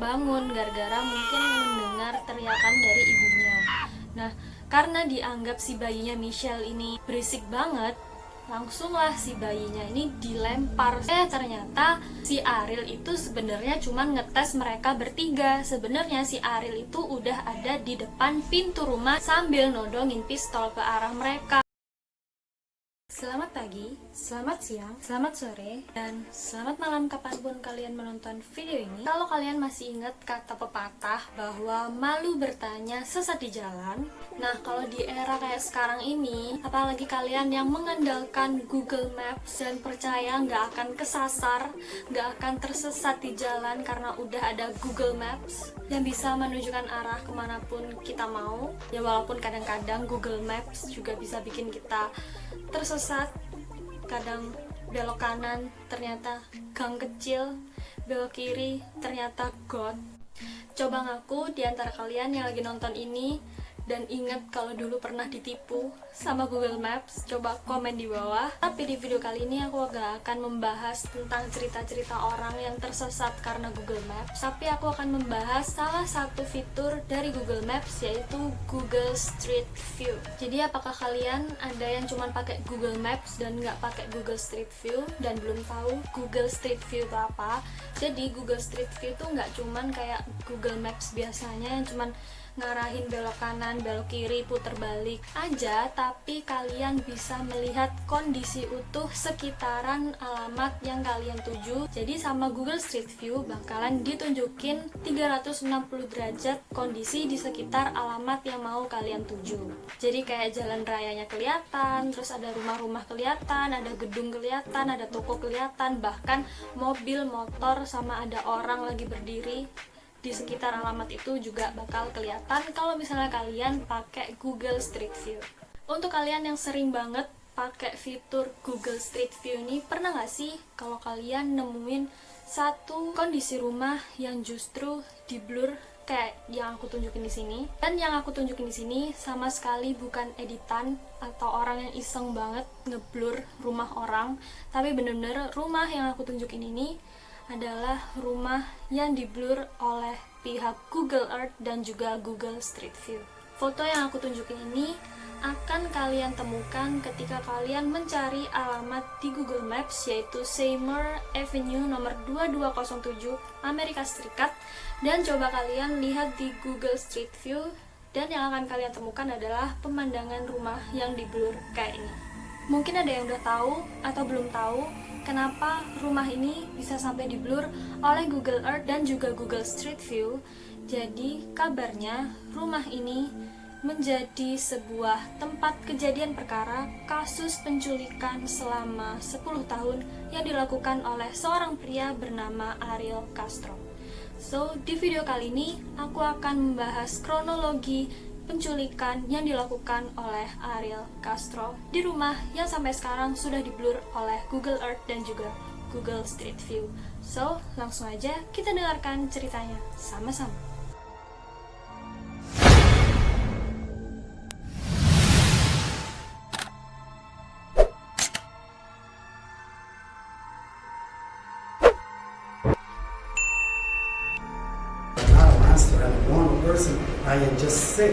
bangun gara-gara mungkin mendengar teriakan dari ibunya. Nah, karena dianggap si bayinya Michelle ini berisik banget, langsunglah si bayinya ini dilempar. Ternyata si Ariel itu sebenarnya cuma ngetes mereka bertiga. Sebenarnya si Ariel itu udah ada di depan pintu rumah sambil nodongin pistol ke arah mereka. Selamat pagi, selamat siang, selamat sore, dan selamat malam kapanpun kalian menonton video ini. Kalau kalian masih ingat kata pepatah bahwa malu bertanya sesat di jalan. Nah, kalau di era kayak sekarang ini, apalagi kalian yang mengandalkan Google Maps dan percaya nggak akan kesasar, nggak akan tersesat di jalan karena udah ada Google Maps yang bisa menunjukkan arah kemanapun kita mau. Ya walaupun kadang-kadang Google Maps juga bisa bikin kita tersesat, kadang belok kanan ternyata gang kecil, belok kiri ternyata got. Coba ngaku di antara kalian yang lagi nonton ini dan ingat kalau dulu pernah ditipu sama Google Maps, coba komen di bawah. Tapi di video kali ini aku gak akan membahas tentang cerita-cerita orang yang tersesat karena Google Maps, tapi aku akan membahas salah satu fitur dari Google Maps, yaitu Google Street View. Jadi apakah kalian ada yang cuma pakai Google Maps dan nggak pakai Google Street View dan belum tahu Google Street View itu apa? Jadi Google Street View itu nggak cuman kayak Google Maps biasanya yang cuman ngarahin belok kanan, belok kiri, puter balik aja, tapi kalian bisa melihat kondisi utuh sekitaran alamat yang kalian tuju. Jadi sama Google Street View bakalan ditunjukin 360 derajat kondisi di sekitar alamat yang mau kalian tuju. Jadi kayak jalan rayanya kelihatan, terus ada rumah-rumah kelihatan, ada gedung kelihatan, ada toko kelihatan, bahkan mobil, motor, sama ada orang lagi berdiri di sekitar alamat itu juga bakal kelihatan kalau misalnya kalian pakai Google Street View. Untuk kalian yang sering banget pakai fitur Google Street View ini, pernah nggak sih kalau kalian nemuin satu kondisi rumah yang justru di blur kayak yang aku tunjukin di sini? Dan yang aku tunjukin di sini sama sekali bukan editan atau orang yang iseng banget ngeblur rumah orang, tapi bener-bener rumah yang aku tunjukin ini adalah rumah yang diblur oleh pihak Google Earth dan juga Google Street View. Foto yang aku tunjukin ini akan kalian temukan ketika kalian mencari alamat di Google Maps, yaitu Seymour Avenue nomor 2207 Amerika Serikat, dan coba kalian lihat di Google Street View, dan yang akan kalian temukan adalah pemandangan rumah yang diblur kayak ini. Mungkin ada yang udah tahu atau belum tahu kenapa rumah ini bisa sampai diblur oleh Google Earth dan juga Google Street View. Jadi kabarnya rumah ini menjadi sebuah tempat kejadian perkara kasus penculikan selama 10 tahun yang dilakukan oleh seorang pria bernama Ariel Castro. So, di video kali ini aku akan membahas kronologi penculikan yang dilakukan oleh Ariel Castro di rumah yang sampai sekarang sudah diblur oleh Google Earth dan juga Google Street View. So, langsung aja kita dengarkan ceritanya sama-sama. I am just sick.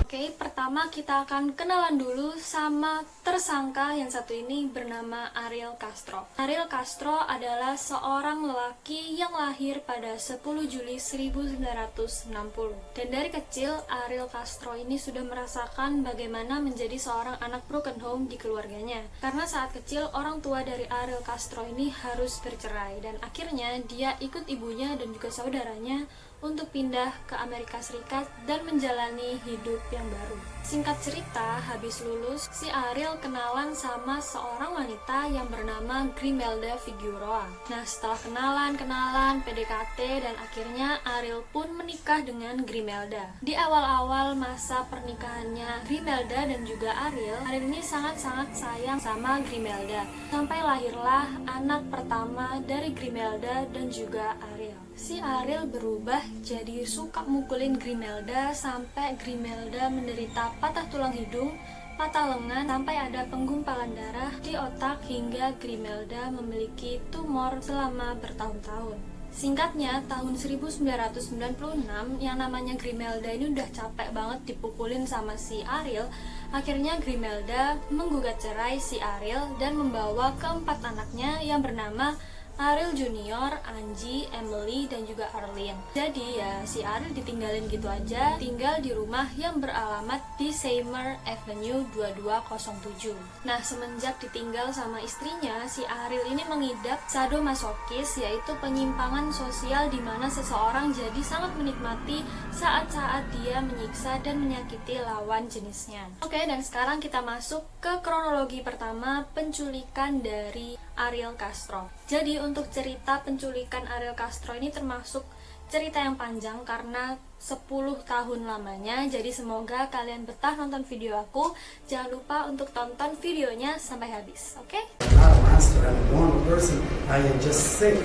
Oke, pertama kita akan kenalan dulu sama tersangka yang satu ini bernama Ariel Castro. Ariel Castro adalah seorang lelaki yang lahir pada 10 Juli 1960. Dan dari kecil, Ariel Castro ini sudah merasakan bagaimana menjadi seorang anak broken home di keluarganya. Karena saat kecil, orang tua dari Ariel Castro ini harus bercerai, dan akhirnya dia ikut ibunya dan juga saudaranya untuk pindah ke Amerika Serikat dan menjalani hidup yang baru. Singkat cerita, habis lulus, si Ariel kenalan sama seorang wanita yang bernama Grimelda Figueroa. Nah, setelah kenalan, PDKT, dan akhirnya Ariel pun menikah dengan Grimelda. Di awal-awal masa pernikahannya Grimelda dan juga Ariel ini sangat-sangat sayang sama Grimelda. Sampai lahirlah anak pertama dari Grimelda dan juga Ariel. Si Ariel berubah jadi suka mukulin Grimelda sampai Grimelda menderita patah tulang hidung, patah lengan, sampai ada penggumpalan darah di otak hingga Grimelda memiliki tumor selama bertahun-tahun. Singkatnya, tahun 1996 yang namanya Grimelda ini udah capek banget dipukulin sama si Ariel. Akhirnya Grimelda menggugat cerai si Ariel dan membawa keempat anaknya yang bernama Ariel Junior, Angie, Emily, dan juga Arlene. Jadi ya si Ariel ditinggalin gitu aja, tinggal di rumah yang beralamat di Seymour Avenue 2207. Nah, semenjak ditinggal sama istrinya, si Ariel ini mengidap sadomasokis, yaitu penyimpangan sosial di mana seseorang jadi sangat menikmati saat-saat dia menyiksa dan menyakiti lawan jenisnya. Oke, dan sekarang kita masuk ke kronologi pertama penculikan dari Ariel Castro. Jadi untuk cerita penculikan Ariel Castro ini termasuk cerita yang panjang karena 10 tahun lamanya. Jadi semoga kalian betah nonton video aku. Jangan lupa untuk tonton videonya sampai habis, oke? I'm not a monster, I'm a normal person. I am just sick.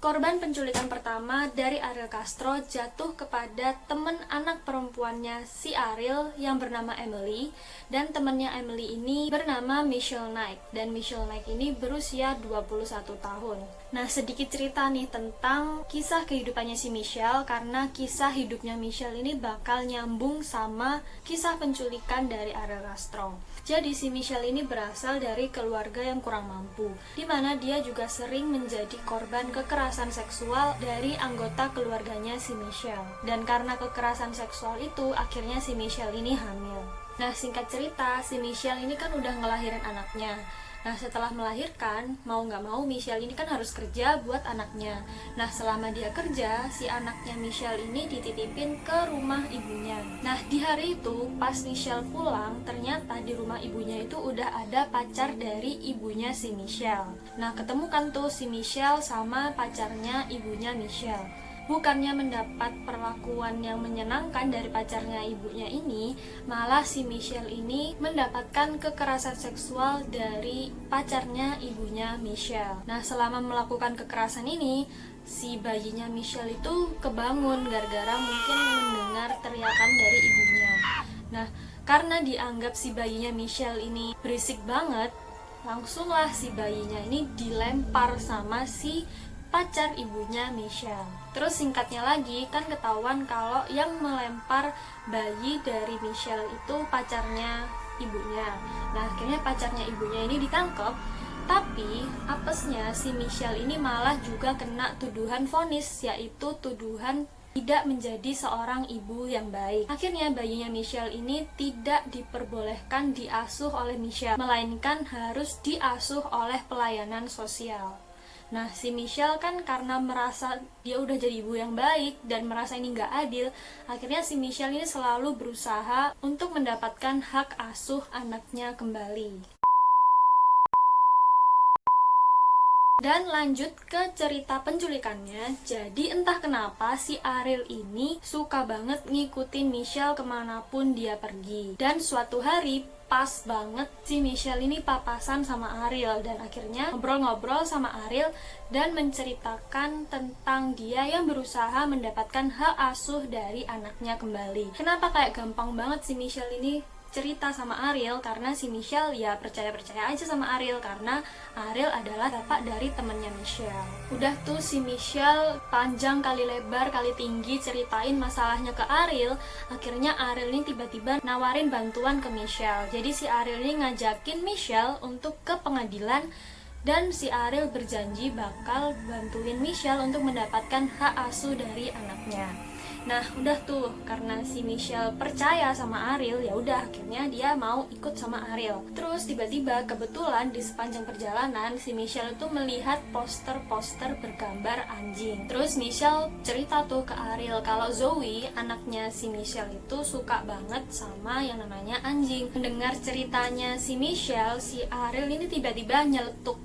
Korban penculikan pertama dari Ariel Castro jatuh kepada teman anak perempuannya si Ariel yang bernama Emily, dan temannya Emily ini bernama Michelle Knight, dan Michelle Knight ini berusia 21 tahun. Nah, sedikit cerita nih tentang kisah kehidupannya si Michelle, karena kisah hidupnya Michelle ini bakal nyambung sama kisah penculikan dari Ariel Castro. Jadi si Michelle ini berasal dari keluarga yang kurang mampu, dimana dia juga sering menjadi korban kekerasan seksual dari anggota keluarganya si Michelle. Dan karena kekerasan seksual itu, akhirnya si Michelle ini hamil. Nah, singkat cerita, si Michelle ini kan udah ngelahirin anaknya. Nah, setelah melahirkan, mau nggak mau Michelle ini kan harus kerja buat anaknya. Nah, selama dia kerja, si anaknya Michelle ini dititipin ke rumah ibunya. Nah, di hari itu, pas Michelle pulang, ternyata di rumah ibunya itu udah ada pacar dari ibunya si Michelle. Nah, ketemukan tuh si Michelle sama pacarnya ibunya Michelle. Bukannya mendapat perlakuan yang menyenangkan dari pacarnya ibunya ini, malah si Michelle ini mendapatkan kekerasan seksual dari pacarnya ibunya Michelle. Nah, selama melakukan kekerasan ini, si bayinya Michelle itu kebangun gara-gara mungkin mendengar teriakan dari ibunya. Nah, karena dianggap si bayinya Michelle ini berisik banget, langsunglah si bayinya ini dilempar sama si pacar ibunya Michelle. Terus singkatnya lagi, kan ketahuan kalau yang melempar bayi dari Michelle itu pacarnya ibunya. Nah, akhirnya pacarnya ibunya ini ditangkap. Tapi apesnya si Michelle ini malah juga kena tuduhan vonis, yaitu tuduhan tidak menjadi seorang ibu yang baik. Akhirnya bayinya Michelle ini tidak diperbolehkan diasuh oleh Michelle, melainkan harus diasuh oleh pelayanan sosial. Nah, si Michelle kan karena merasa dia udah jadi ibu yang baik dan merasa ini nggak adil, akhirnya si Michelle ini selalu berusaha untuk mendapatkan hak asuh anaknya kembali. Dan lanjut ke cerita penculikannya. Jadi entah kenapa si Ariel ini suka banget ngikutin Michelle kemanapun dia pergi. Dan suatu hari pas banget si Michelle ini papasan sama Ariel, dan akhirnya ngobrol-ngobrol sama Ariel dan menceritakan tentang dia yang berusaha mendapatkan hak asuh dari anaknya kembali. Kenapa kayak gampang banget si Michelle ini cerita sama Ariel? Karena si Michelle ya percaya-percaya aja sama Ariel, karena Ariel adalah bapak dari temannya Michelle. Udah tuh si Michelle panjang kali lebar kali tinggi ceritain masalahnya ke Ariel. Akhirnya Ariel ini tiba-tiba nawarin bantuan ke Michelle. Jadi si Ariel ini ngajakin Michelle untuk ke pengadilan, dan si Ariel berjanji bakal bantuin Michelle untuk mendapatkan hak asuh dari anaknya. Nah, udah tuh, karena si Michelle percaya sama Ariel, ya udah akhirnya dia mau ikut sama Ariel. Terus tiba-tiba kebetulan di sepanjang perjalanan si Michelle itu melihat poster-poster bergambar anjing. Terus Michelle cerita tuh ke Ariel kalau Zoe, anaknya si Michelle itu suka banget sama yang namanya anjing. Mendengar ceritanya si Michelle, si Ariel ini tiba-tiba nyeletuk.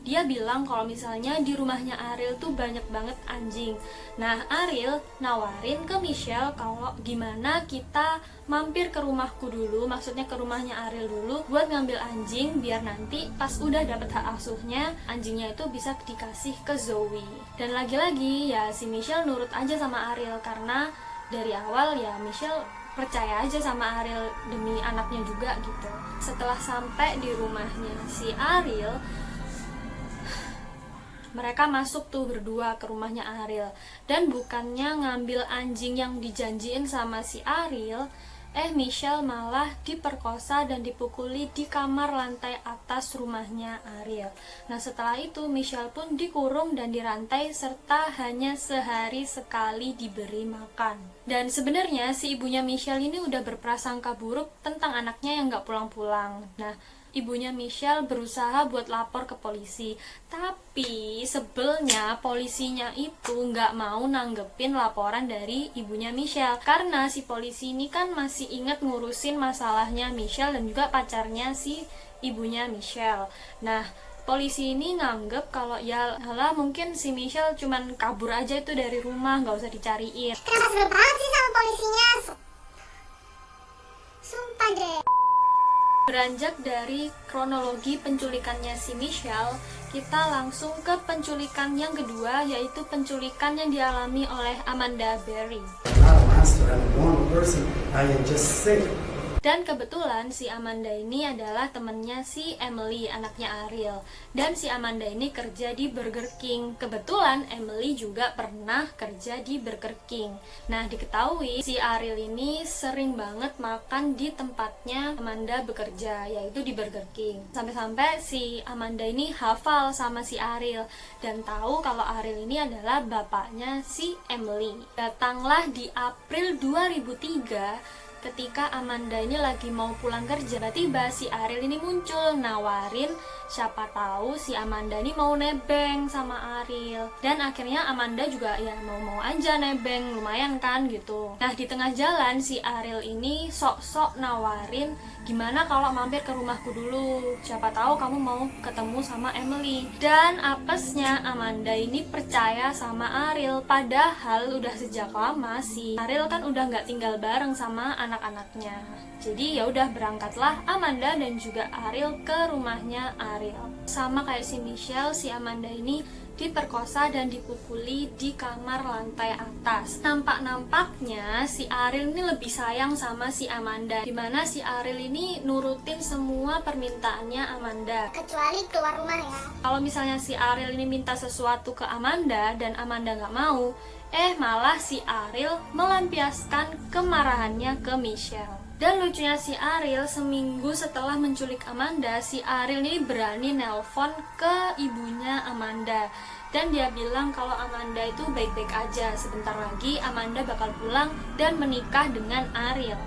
Dia bilang kalau misalnya di rumahnya Ariel tuh banyak banget anjing. Nah, Ariel nawarin ke Michelle kalau gimana kita mampir ke rumahku dulu, maksudnya ke rumahnya Ariel dulu, buat ngambil anjing, biar nanti pas udah dapet hak asuhnya, anjingnya itu bisa dikasih ke Zoe. Dan lagi-lagi ya si Michelle nurut aja sama Ariel, karena dari awal ya Michelle percaya aja sama Ariel demi anaknya juga gitu. Setelah sampai di rumahnya si Ariel, mereka masuk tuh berdua ke rumahnya Ariel. Dan bukannya ngambil anjing yang dijanjiin sama si Ariel, Michelle malah diperkosa dan dipukuli di kamar lantai atas rumahnya Ariel. Nah, setelah itu Michelle pun dikurung dan dirantai serta hanya sehari sekali diberi makan. Dan sebenarnya si ibunya Michelle ini udah berprasangka buruk tentang anaknya yang gak pulang-pulang. Nah, ibunya Michelle berusaha buat lapor ke polisi, tapi sebelnya polisinya itu nggak mau nanggepin laporan dari ibunya Michelle karena si polisi ini kan masih ingat ngurusin masalahnya Michelle dan juga pacarnya si ibunya Michelle. Nah, polisi ini nganggep kalau ya alah mungkin si Michelle cuman kabur aja itu dari rumah, nggak usah dicariin. Kenapa sebel banget sih sama polisinya? Sumpah deh. Beranjak dari kronologi penculikannya si Michelle, kita langsung ke penculikan yang kedua, yaitu penculikan yang dialami oleh Amanda Berry. I'm not a monster. I'm a normal person. I am just sick. Dan kebetulan si Amanda ini adalah temennya si Emily, anaknya Ariel. Dan si Amanda ini kerja di Burger King. Kebetulan Emily juga pernah kerja di Burger King. Nah, diketahui si Ariel ini sering banget makan di tempatnya Amanda bekerja, yaitu di Burger King. Sampai-sampai si Amanda ini hafal sama si Ariel dan tahu kalau Ariel ini adalah bapaknya si Emily. Datanglah di April 2003 ketika Amanda ini lagi mau pulang kerja, tiba-tiba si Ariel ini muncul nawarin siapa tahu si Amanda ini mau nebeng sama Ariel. Dan akhirnya Amanda juga ya mau-mau aja nebeng, lumayan kan gitu. Nah, di tengah jalan si Ariel ini sok-sok nawarin, gimana kalau mampir ke rumahku dulu, siapa tahu kamu mau ketemu sama Emily. Dan apesnya Amanda ini percaya sama Ariel, padahal udah sejak lama si Ariel kan udah nggak tinggal bareng sama anak-anaknya. Jadi ya udah berangkatlah Amanda dan juga Ariel ke rumahnya Ariel. Sama kayak si Michelle, si Amanda ini diperkosa dan dipukuli di kamar lantai atas. Nampak-nampaknya si Ariel ini lebih sayang sama si Amanda, dimana si Ariel ini nurutin semua permintaannya Amanda, Kecuali keluar rumah ya. kalau misalnya si Ariel ini minta sesuatu ke Amanda dan Amanda nggak mau, malah si Ariel melampiaskan kemarahannya ke Michelle. Dan lucunya si Ariel, seminggu setelah menculik Amanda, si Ariel ini berani nelpon ke ibunya Amanda. Dan dia bilang kalau Amanda itu baik-baik aja, sebentar lagi Amanda bakal pulang dan menikah dengan Ariel.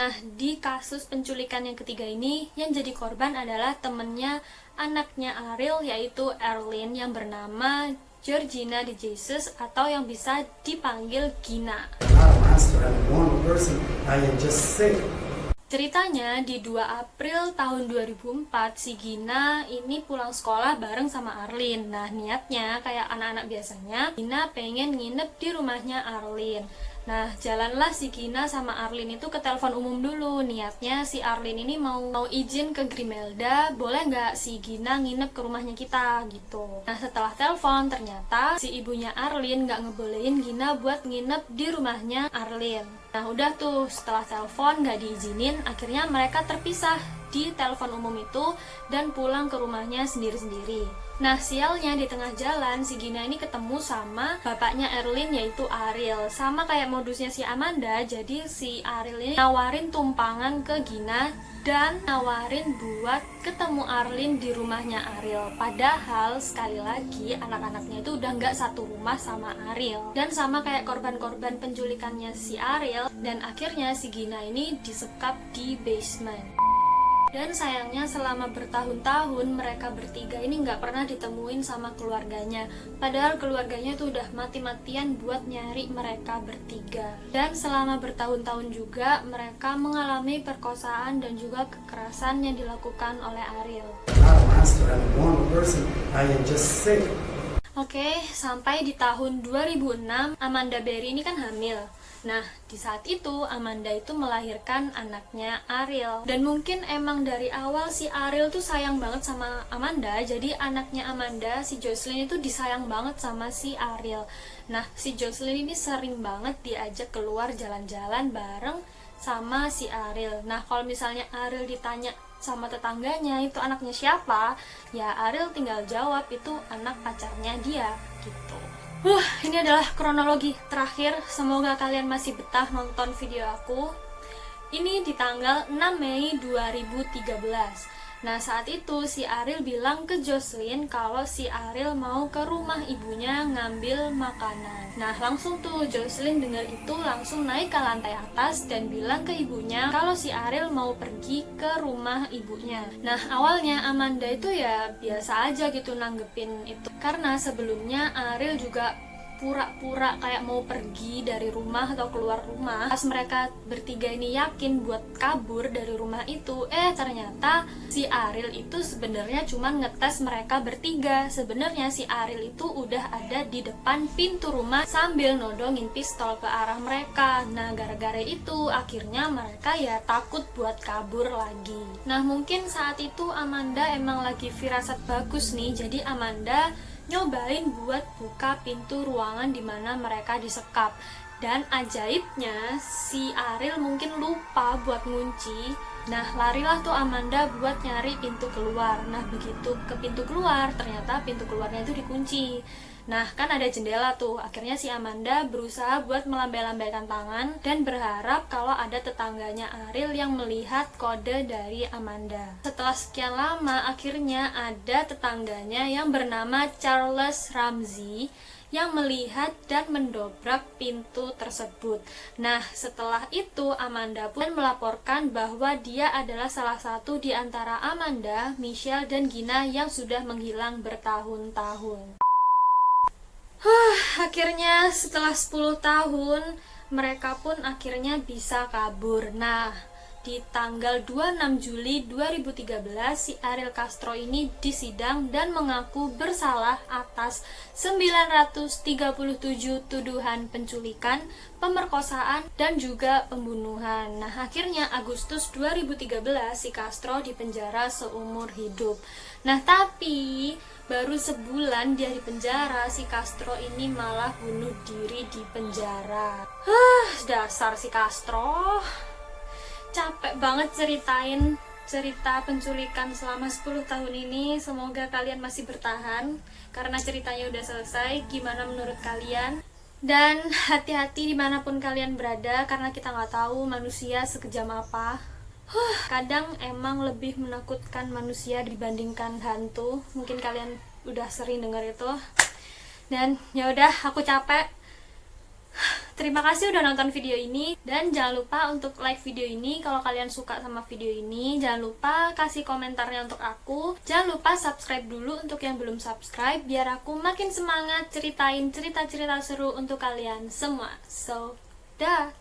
Nah, di kasus penculikan yang ketiga ini, yang jadi korban adalah temennya anaknya Ariel, yaitu Erlyn, yang bernama Georgina DeJesus atau yang bisa dipanggil Gina. I'm not a monster. I'm a normal person. I am just sick. Ceritanya di 2 April tahun 2004 si Gina ini pulang sekolah bareng sama Arlyn. Nah, niatnya kayak anak-anak biasanya, Gina pengen nginep di rumahnya Arlyn. Nah, jalanlah si Gina sama Arlyn itu ke telepon umum dulu. Niatnya si Arlyn ini mau izin ke Grimelda, boleh nggak si Gina nginep ke rumahnya kita gitu. Nah, setelah telepon ternyata si ibunya Arlyn nggak ngebolehin Gina buat nginep di rumahnya Arlyn. Nah, udah tuh setelah telepon nggak diizinin, akhirnya mereka terpisah di telepon umum itu dan pulang ke rumahnya sendiri-sendiri. Nah, sialnya di tengah jalan si Gina ini ketemu sama bapaknya Erlyn, yaitu Ariel. Sama kayak modusnya si Amanda, jadi si Ariel ini nawarin tumpangan ke Gina dan nawarin buat ketemu Arlyn di rumahnya Ariel. Padahal sekali lagi anak-anaknya itu udah nggak satu rumah sama Ariel. Dan sama kayak korban-korban penculikannya si Ariel, dan akhirnya si Gina ini disekap di basement. Dan sayangnya selama bertahun-tahun mereka bertiga ini nggak pernah ditemuin sama keluarganya. Padahal keluarganya tuh udah mati-matian buat nyari mereka bertiga. Dan selama bertahun-tahun juga mereka mengalami perkosaan dan juga kekerasan yang dilakukan oleh Ariel. I'm not a monster. I'm a normal person. I am just sick. Oke, sampai di tahun 2006 Amanda Berry ini kan hamil. Nah, di saat itu Amanda itu melahirkan anaknya Ariel. Dan mungkin emang dari awal si Ariel tuh sayang banget sama Amanda, jadi anaknya Amanda, si Jocelyn itu disayang banget sama si Ariel. Nah, si Jocelyn ini sering banget diajak keluar jalan-jalan bareng sama si Ariel. Nah, kalau misalnya Ariel ditanya sama tetangganya itu anaknya siapa, ya Ariel tinggal jawab itu anak pacarnya dia gitu. Ini adalah kronologi terakhir. Semoga kalian masih betah nonton video aku. Ini di tanggal 6 Mei 2013. Nah, saat itu si Ariel bilang ke Jocelyn kalau si Ariel mau ke rumah ibunya ngambil makanan. Nah, langsung tuh Jocelyn dengar itu langsung naik ke lantai atas dan bilang ke ibunya kalau si Ariel mau pergi ke rumah ibunya. Nah, awalnya Amanda itu ya biasa aja gitu nanggepin itu. Karena sebelumnya Ariel juga pura-pura kayak mau pergi dari rumah atau keluar rumah. Pas mereka bertiga ini yakin buat kabur dari rumah itu, ternyata si Ariel itu sebenarnya cuma ngetes mereka bertiga. Sebenarnya si Ariel itu udah ada di depan pintu rumah sambil nodongin pistol ke arah mereka. Nah, gara-gara itu akhirnya mereka ya takut buat kabur lagi. Nah, mungkin saat itu Amanda emang lagi firasat bagus nih. Jadi Amanda nyobain buat buka pintu ruangan dimana mereka disekap. Dan ajaibnya si Ariel mungkin lupa buat ngunci. Nah, larilah tuh Amanda buat nyari pintu keluar. Nah, begitu ke pintu keluar, ternyata pintu keluarnya itu dikunci. Nah, kan ada jendela tuh. Akhirnya si Amanda berusaha buat melambai-lambaikan tangan dan berharap kalau ada tetangganya Ariel yang melihat kode dari Amanda. Setelah sekian lama, akhirnya ada tetangganya yang bernama Charles Ramsey yang melihat dan mendobrak pintu tersebut. Nah, setelah itu Amanda pun melaporkan bahwa dia adalah salah satu di antara Amanda, Michelle, dan Gina yang sudah menghilang bertahun-tahun. Akhirnya setelah 10 tahun mereka pun akhirnya bisa kabur. Nah, di tanggal 26 Juli 2013 si Ariel Castro ini disidang dan mengaku bersalah atas 937 tuduhan penculikan, pemerkosaan, dan juga pembunuhan. Nah, akhirnya Agustus 2013 si Castro dipenjara seumur hidup. Nah, tapi baru sebulan dia di penjara, si Castro ini malah bunuh diri di penjara. Dasar si Castro. Capek banget ceritain cerita penculikan selama 10 tahun ini. Semoga kalian masih bertahan karena ceritanya udah selesai. Gimana menurut kalian? Dan hati-hati dimanapun kalian berada, karena kita nggak tahu manusia sekejam apa. Kadang emang lebih menakutkan manusia dibandingkan hantu. Mungkin kalian udah sering dengar itu. Dan ya udah, aku capek. Terima kasih udah nonton video ini, dan jangan lupa untuk like video ini kalau kalian suka sama video ini. Jangan lupa kasih komentarnya untuk aku. Jangan lupa subscribe dulu untuk yang belum subscribe biar aku makin semangat ceritain cerita-cerita seru untuk kalian semua. So, dah.